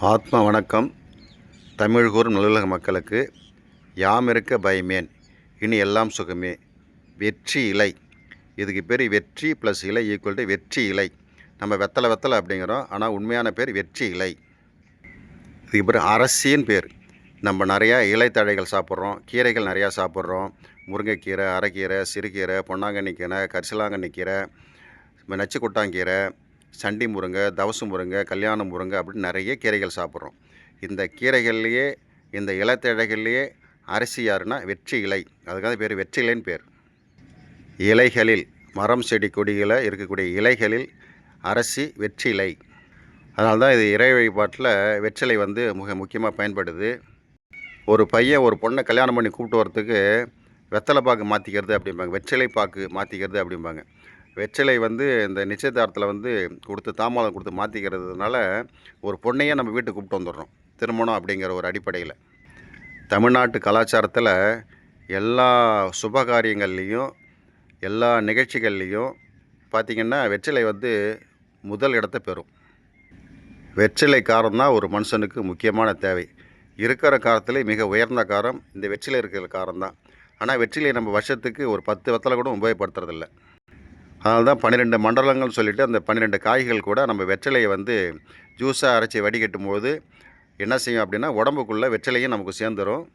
ஆத்ம வணக்கம். தமிழ் கூறும் நல்லுலக மக்களுக்கு யாம் இருக்க பயமேன், இனி எல்லாம் சுகமே. வெற்றி இலை, இதுக்கு பேர் வெற்றி ப்ளஸ் இலை ஈக்குவல் டு வெற்றி இலை. நம்ம வெத்தலை அப்படிங்கிறோம், ஆனால் உண்மையான பேர் வெற்றி இலை. இதுக்கு பேர் அரசின்னு பேர். நம்ம நிறையா இலைத்தழைகள் சாப்பிட்றோம், கீரைகள் நிறையா சாப்பிட்றோம். முருங்கைக்கீரை, அரைக்கீரை, சிறுகீரை, பொன்னாங்கண்ணி கீரை, கரிசலாங்கண்ணி கீரை, நச்சு கொட்டாங்கீரை, சண்டி முருங்கை, தவசு முருங்கை, கல்யாண முருங்கை அப்படின்னு நிறைய கீரைகள் சாப்பிட்றோம். இந்த கீரைகள்லேயே இந்த இலைத்தழைகள்லேயே அரிசி யாருன்னா வெற்றி இலை. அதுக்காக பேர் வெற்றி இலைன்னு பேர். இலைகளில் மரம் செடி கொடிகளை இருக்கக்கூடிய இலைகளில் அரிசி வெற்றி இலை. அதனால தான் இது இறை வழிபாட்டில் வெற்றிலை மிக முக்கியமாக பயன்படுது. ஒரு பையன் ஒரு பொண்ணை கல்யாணம் பண்ணி கூப்பிட்டு வரத்துக்கு வெத்தலை பாக்கு மாற்றிக்கிறது அப்படிம்பாங்க, வெற்றிலை பாக்கு மாற்றிக்கிறது அப்படிம்பாங்க. வெற்றிலை இந்த நிச்சயதார்த்தத்தில் கொடுத்து தாம்பாளம் கொடுத்து மாற்றிக்கிறதுனால ஒரு பொண்ணையே நம்ம வீட்டுக்கு கூப்பிட்டு வந்துடுறோம், திருமணம் அப்படிங்கிற ஒரு அடிப்படையில். தமிழ்நாட்டு கலாச்சாரத்தில் எல்லா சுபகாரியங்கள்லேயும் எல்லா நிகழ்ச்சிகள்லேயும் பார்த்திங்கன்னா வெற்றிலை முதல் இடத்தை பெறும். வெற்றிலை காரம் தான் ஒரு மனுஷனுக்கு முக்கியமான தேவை. இருக்கிற காரத்தில் மிக உயர்ந்த காரம் இந்த வெற்றிலை இருக்கிற காரம் தான். ஆனால் வெற்றிலை நம்ம வருஷத்துக்கு ஒரு 10 வெத்தலை கூட உபயோகப்படுத்துறதில்லை. அதனால தான் 12 மண்டலங்கள்னு சொல்லிவிட்டு அந்த 12 காய்கள் கூட நம்ம வெற்றிலையை ஜூஸாக அரைச்சி வடிகட்டும் போது என்ன செய்யும் அப்படின்னா உடம்புக்குள்ளே வெற்றிலையும் நமக்கு சேர்ந்துடும்.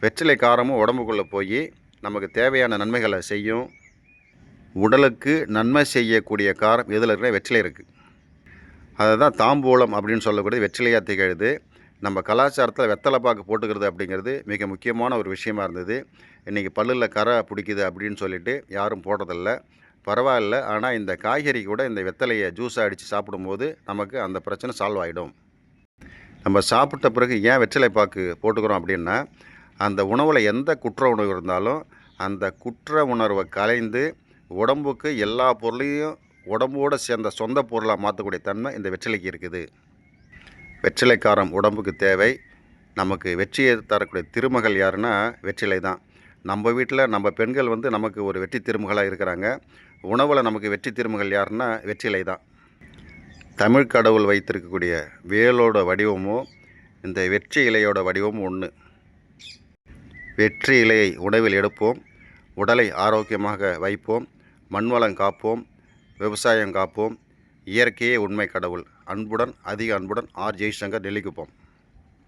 வெற்றிலை காரமும் உடம்புக்குள்ளே போய் நமக்கு தேவையான நன்மைகளை செய்யும். உடலுக்கு நன்மை செய்யக்கூடிய காரம் இதில் இருக்கிற வெற்றிலை இருக்குது. அதை தான் தாம்பூலம் அப்படின்னு சொல்லக்கூடிய வெற்றிலையாக திகழுது. நம்ம கலாச்சாரத்தில் வெத்தலை பாக்கு போட்டுக்கிறது அப்படிங்கிறது மிக முக்கியமான ஒரு விஷயமா இருந்தது. இன்றைக்கி பல்லில் கரை பிடிக்குது அப்படின்னு சொல்லிட்டு யாரும் போடுறதில்ல. பரவாயில்ல, ஆனால் இந்த காய்கறி கூட இந்த வெத்தலையை ஜூஸாக அடித்து சாப்பிடும்போது நமக்கு அந்த பிரச்சனை சால்வ் ஆகிடும். நம்ம சாப்பிட்ட பிறகு ஏன் வெற்றிலை பாக்கு போட்டுக்கிறோம் அப்படின்னா, அந்த உணவில் எந்த குற்ற உணவு இருந்தாலும் அந்த குற்ற உணர்வை கலைந்து உடம்புக்கு எல்லா பொருளையும் உடம்போடு சேர்ந்த சொந்த பொருளாக மாற்றக்கூடிய தன்மை இந்த வெற்றிலைக்கு இருக்குது. வெற்றிலை காரம் உடம்புக்கு தேவை. நமக்கு வெற்றியை தரக்கூடிய திருமகள் யாருன்னா வெற்றிலை தான். நம்ம வீட்டில் நம்ம பெண்கள் நமக்கு ஒரு வெற்றி திருமகளாக இருக்கிறாங்க. உணவில் நமக்கு வெற்றி திருமகள் யாருன்னா வெற்றிலை தான். தமிழ் கடவுள் வைத்திருக்கக்கூடிய வேலோட வடிவமும் இந்த வெற்றி இலையோட வடிவமும் ஒன்று. வெற்றி இலையை உணவில் எடுப்போம், உடலை ஆரோக்கியமாக வைப்போம், மண்வளம் காப்போம், விவசாயம் காப்போம். இயற்கையே உண்மை கடவுள். அன்புடன் அதிக அன்புடன் ஆர். ஜெய்சங்கர், நெல்லிக்குப்பம்.